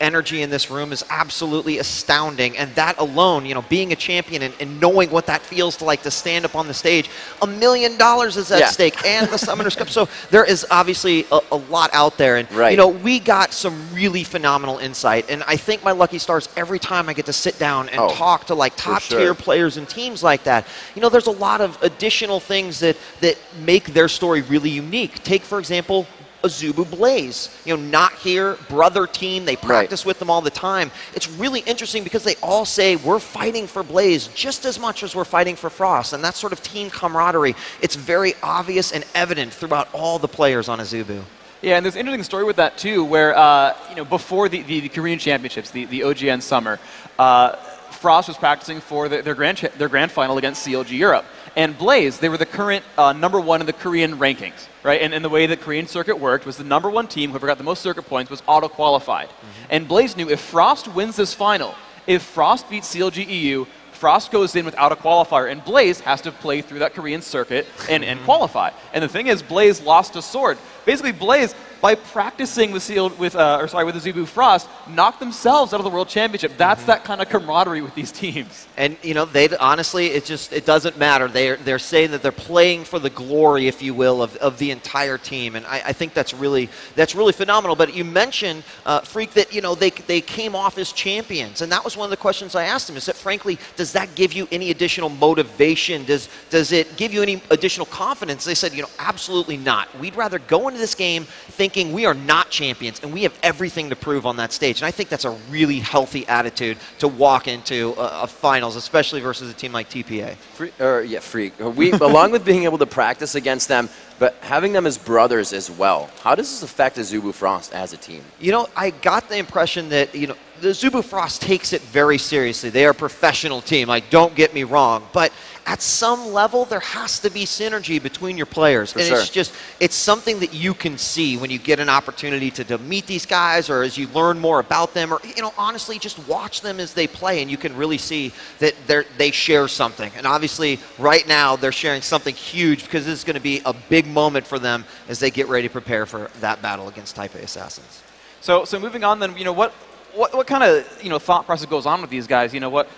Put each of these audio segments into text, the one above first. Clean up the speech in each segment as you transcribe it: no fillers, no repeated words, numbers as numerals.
energy in this room is absolutely astounding. And that alone, being a champion and knowing what that feels like to stand up on the stage, $1 million is at stake, and the Summoners Cup. So there is obviously a lot out there. And, we got some really phenomenal insight. And I think my lucky stars, every time I get to sit down and talk to like top-tier players and teams like that, there's a lot of additional things that make their story really unique. Take, for example, Azubu Blaze, not here, brother team, they practice with them all the time. It's really interesting because they all say we're fighting for Blaze just as much as we're fighting for Frost, and that sort of team camaraderie, it's very obvious and evident throughout all the players on Azubu. Yeah, and there's an interesting story with that too, where before the Korean Championships, the OGN Summer, Frost was practicing for their grand final against CLG Europe. And Blaze, they were the current #1 in the Korean rankings, right? And the way the Korean circuit worked was the #1 team, whoever got the most circuit points, was auto-qualified. And Blaze knew if Frost wins this final, if Frost beats CLG EU, Frost goes in without a qualifier, and Blaze has to play through that Korean circuit and qualify. And the thing is, Blaze lost a sword. Basically, Blaze, by practicing with Azubu Frost, knocked themselves out of the World Championship. That's that kind of camaraderie with these teams. And they honestly, it doesn't matter. They're saying that they're playing for the glory, if you will, of the entire team, and I think that's really phenomenal. But you mentioned, Freak, that they came off as champions, and that was one of the questions I asked them. Is that frankly, does that give you any additional motivation? Does it give you any additional confidence? They said, absolutely not. We'd rather go into this game thinking we are not champions and we have everything to prove on that stage. And I think that's a really healthy attitude to walk into a finals, especially versus a team like TPA. Freak. Along with being able to practice against them, but having them as brothers as well, how does this affect Azubu Frost as a team? I got the impression that, the Azubu Frost takes it very seriously. They are a professional team, don't get me wrong, but at some level there has to be synergy between your players. It's something that you can see when you get an opportunity to meet these guys, or as you learn more about them, or honestly just watch them as they play, and you can really see that they share something. And obviously right now they're sharing something huge, because this is going to be a big moment for them as they get ready to prepare for that battle against Type A Assassins. So moving on then, what kind of thought process goes on with these guys? What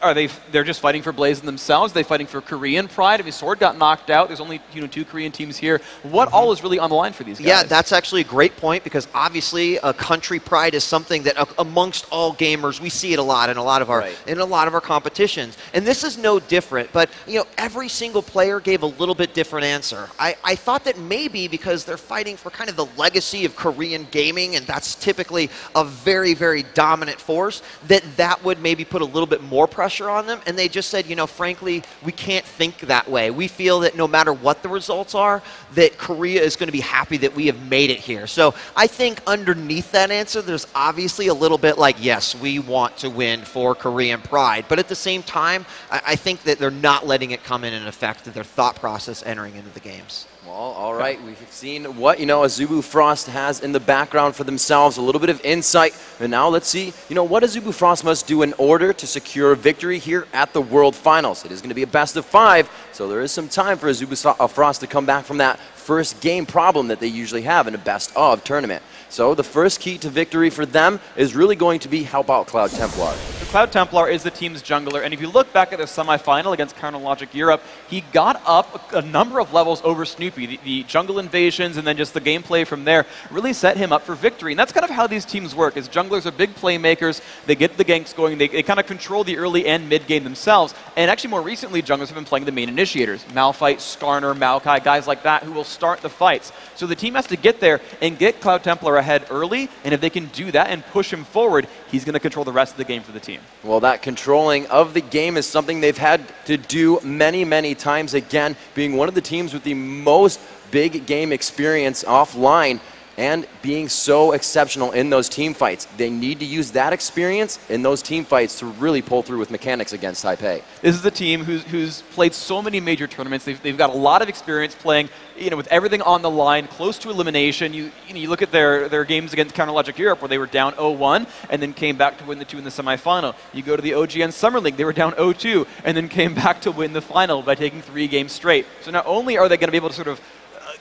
are they? They're just fighting for Blaze themselves. Are they fighting for Korean pride? I mean, Sword got knocked out. There's only 2 Korean teams here. What all is really on the line for these guys? Yeah, that's actually a great point, because obviously country pride is something that amongst all gamers we see it a lot in a lot of our competitions, and this is no different. But every single player gave a little bit different answer. I thought that maybe because they're fighting for kind of the legacy of Korean gaming, and that's typically a very, very dominant force, that would maybe put a little bit more pressure on them. And they just said, frankly, we can't think that way. We feel that no matter what the results are, that Korea is going to be happy that we have made it here. So I think underneath that answer, there's obviously a little bit like, yes, we want to win for Korean pride. But at the same time, I think that they're not letting it come in and affect their thought process entering into the games. Well, all right, we've seen what, Azubu Frost has in the background for themselves, a little bit of insight, and now let's see, what Azubu Frost must do in order to secure a victory here at the World Finals. It is going to be a best of 5, so there is some time for Azubu Frost to come back from that first game problem that they usually have in a best of tournament. So the first key to victory for them is really going to be help out Cloud Templar. The Cloud Templar is the team's jungler, and if you look back at the semifinal against Counterlogic Europe, he got up a number of levels over Snoopy. The jungle invasions and then just the gameplay from there really set him up for victory. And that's kind of how these teams work, is junglers are big playmakers, they get the ganks going, they kind of control the early and mid game themselves, and actually more recently junglers have been playing the main initiators. Malphite, Skarner, Maokai, guys like that who will start the fights. So the team has to get there and get Cloud Templar ahead early, and if they can do that and push him forward, he's going to control the rest of the game for the team. Well, that controlling of the game is something they've had to do many, many times, again, being one of the teams with the most big game experience offline and being so exceptional in those team fights. They need to use that experience in those team fights to really pull through with mechanics against Taipei. This is a team who's played so many major tournaments. They've got a lot of experience playing, with everything on the line, close to elimination. You look at their games against Counterlogic Europe, where they were down 0-1 and then came back to win the 2 in the semifinal. You go to the OGN Summer League, they were down 0-2 and then came back to win the final by taking 3 games straight. So not only are they going to be able to sort of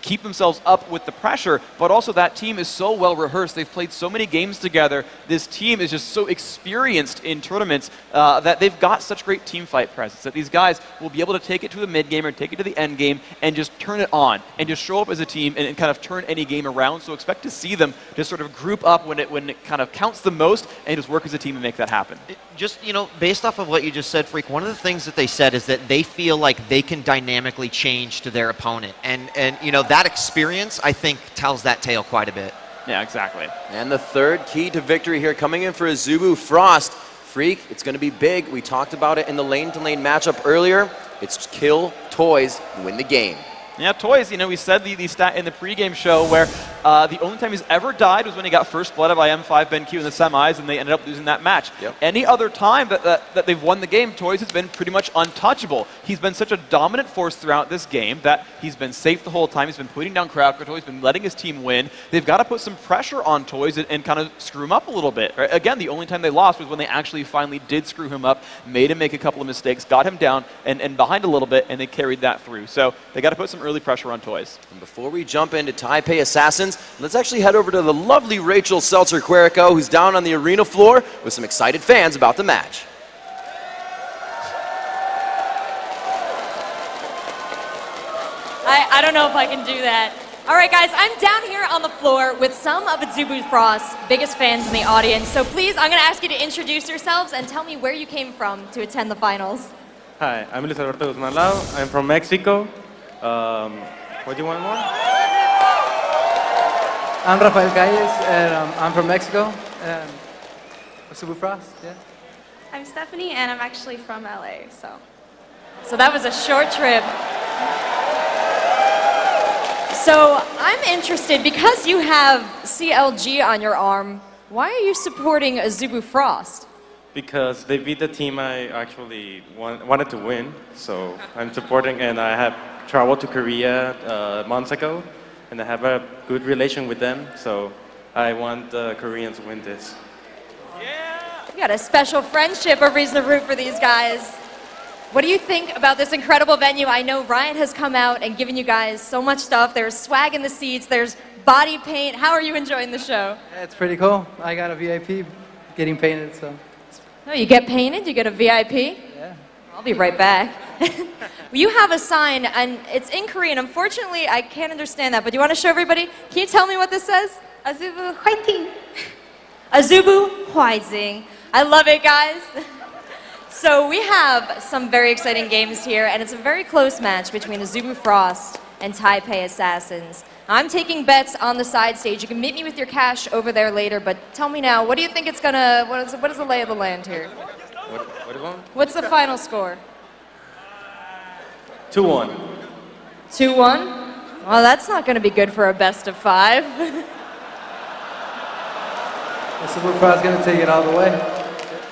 keep themselves up with the pressure, but also that team is so well rehearsed. They've played so many games together. This team is just so experienced in tournaments that they've got such great team fight presence that these guys will be able to take it to the mid game or take it to the end game and just turn it on and just show up as a team and kind of turn any game around. So expect to see them just sort of group up when it kind of counts the most and just work as a team and make that happen. Just, based off of what you just said, Freak, one of the things that they said is that they feel like they can dynamically change to their opponent. And that experience, I think, tells that tale quite a bit. Yeah, exactly. And the third key to victory here coming in for Azubu Frost. Freak, it's going to be big. We talked about it in the lane-to-lane matchup earlier. It's kill Toys, win the game. Yeah, Toys, we said the stat in the pregame show where the only time he's ever died was when he got first blood by M5 BenQ in the semis, and they ended up losing that match. Yep. Any other time that they've won the game, Toys has been pretty much untouchable. He's been such a dominant force throughout this game that he's been safe the whole time. He's been putting down crowd control. He's been letting his team win. They've got to put some pressure on Toys and kind of screw him up a little bit. Right? Again, the only time they lost was when they actually finally did screw him up, made him make a couple of mistakes, got him down and behind a little bit, and they carried that through. So they got to put some early pressure on Toys. And before we jump into Taipei Assassins, let's actually head over to the lovely Rachel Seltzer-Querico, who's down on the arena floor with some excited fans about the match. I don't know if I can do that. All right, guys, I'm down here on the floor with some of Azubu Frost's biggest fans in the audience. So please, I'm going to ask you to introduce yourselves and tell me where you came from to attend the finals. Hi, I'm Luis Alberto Guzman Lau. I'm from Mexico. What do you want more? I'm Rafael Calles, and I'm from Mexico. Azubu Frost, yeah. I'm Stephanie, and I'm actually from LA, So that was a short trip. So I'm interested, because you have CLG on your arm, why are you supporting Azubu Frost? Because they beat the team I actually wanted to win, so I'm supporting, and I have traveled to Korea months ago, and I have a good relation with them, so I want the Koreans to win this. You got a special friendship, a reason to root for these guys. What do you think about this incredible venue? I know Ryan has come out and given you guys so much stuff. There's swag in the seats, there's body paint. How are you enjoying the show? Yeah, it's pretty cool. I got a VIP getting painted, so. Oh, you get painted? You get a VIP? Yeah. I'll be right back. You have a sign, and it's in Korean. Unfortunately, I can't understand that, but do you want to show everybody? Can you tell me what this says? Azubu 화이팅! Azubu 화이팅. I love it, guys. So we have some very exciting games here, and it's a very close match between Azubu Frost and Taipei Assassins. I'm taking bets on the side stage. You can meet me with your cash over there later, but tell me now, what do you think it's gonna, what is the lay of the land here? What do you want? What's the final score? 2-1. 2-1? Well, that's not gonna be good for a best of 5. Azubu Frost gonna take it all the way.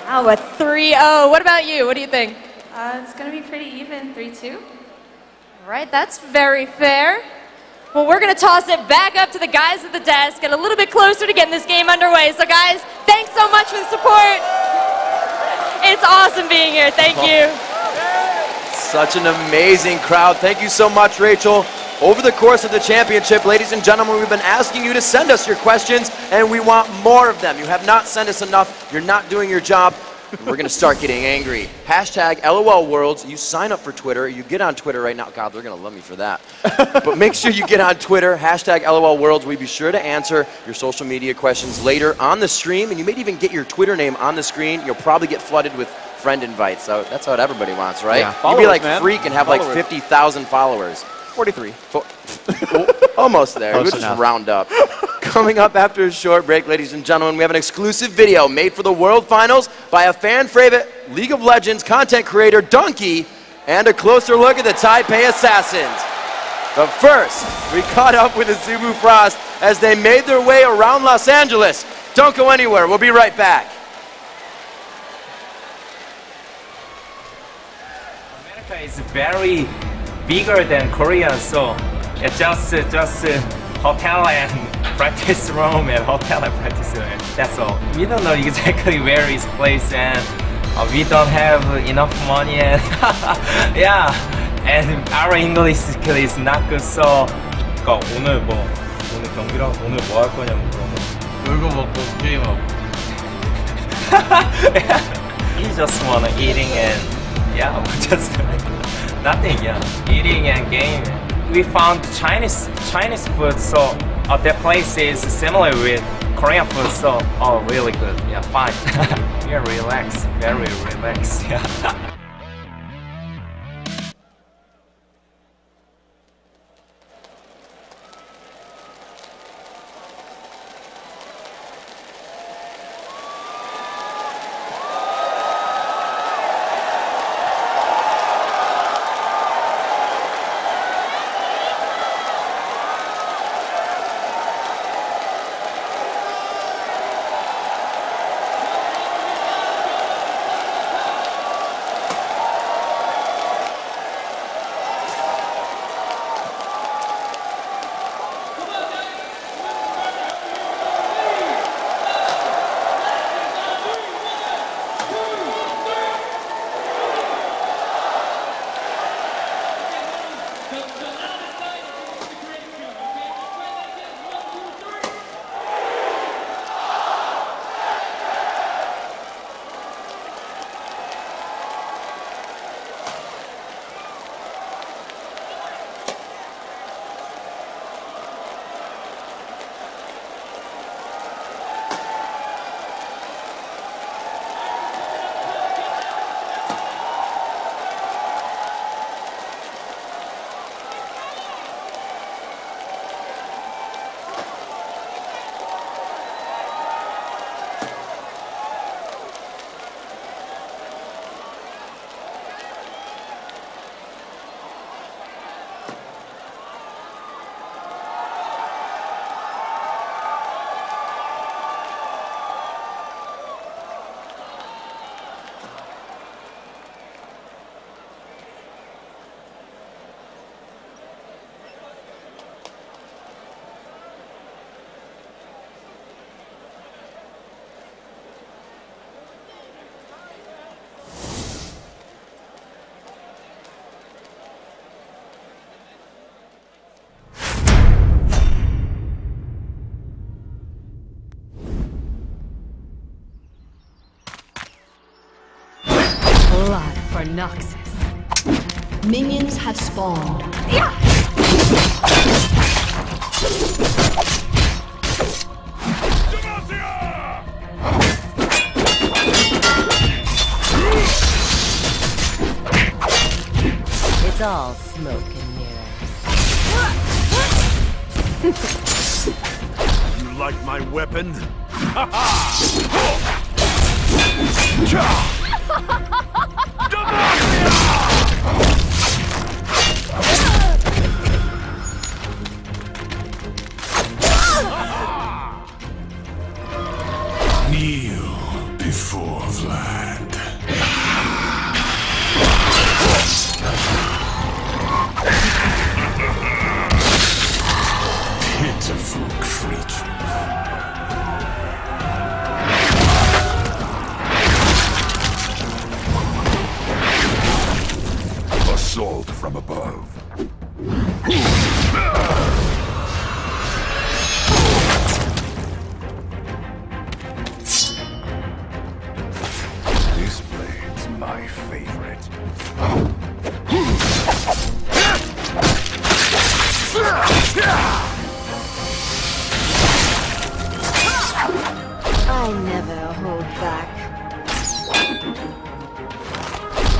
Oh, a 3-0. What about you? What do you think? It's going to be pretty even, 3-2. All right, that's very fair. Well, we're going to toss it back up to the guys at the desk, get a little bit closer to getting this game underway. So, guys, thanks so much for the support. It's awesome being here. Thank you. Such an amazing crowd. Thank you so much, Rachel. Over the course of the championship, ladies and gentlemen, we've been asking you to send us your questions, and we want more of them. You have not sent us enough. You're not doing your job. We're going to start getting angry. Hashtag LOL Worlds. You sign up for Twitter. You get on Twitter right now. God, they're going to love me for that. But make sure you get on Twitter. Hashtag LOL Worlds. We'll be sure to answer your social media questions later on the stream. And you may even get your Twitter name on the screen. You'll probably get flooded with friend invites. So that's what everybody wants, right? Yeah. You'd be like Man. Freak and have like 50,000 followers. 43. Almost there. Close We'll enough. just round up. Coming up after a short break, ladies and gentlemen, we have an exclusive video made for the World Finals by a fan favorite League of Legends content creator, Donkey, and a closer look at the Taipei Assassins. But first, we caught up with Azubu Frost as they made their way around Los Angeles. Don't go anywhere. We'll be right back. America is very bigger than Korea, so it's just hotel and practice room and hotel and practice room. That's all. We don't know exactly where is place, and we don't have enough money, and yeah, and our English skill is not good, so 그러니까 오늘 경기랑 오늘 뭐 할 거냐고 물어봐. 놀고 먹고 게임하고. You just wanna eating and yeah, just nothing. Yeah, eating and game. We found Chinese food, so that place is similar with Korean food, so really good. Yeah, fine. Yeah, relax, very relaxed. Yeah. Blood for Noxus. Minions have spawned. It's all smoke and mirrors. You like my weapon? Kneel before Vlad. Pitiful creature. Assault from above. This blade's my favorite. I never hold back.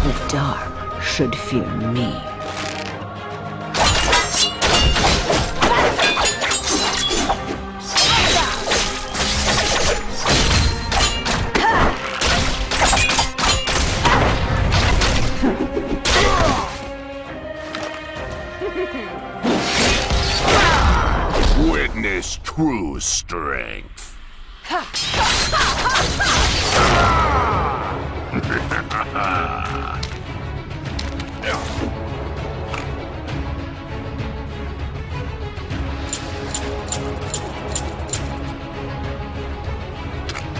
The dark should fear me. Witness true strength.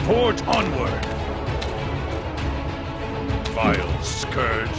Forge onward! Vile scourge!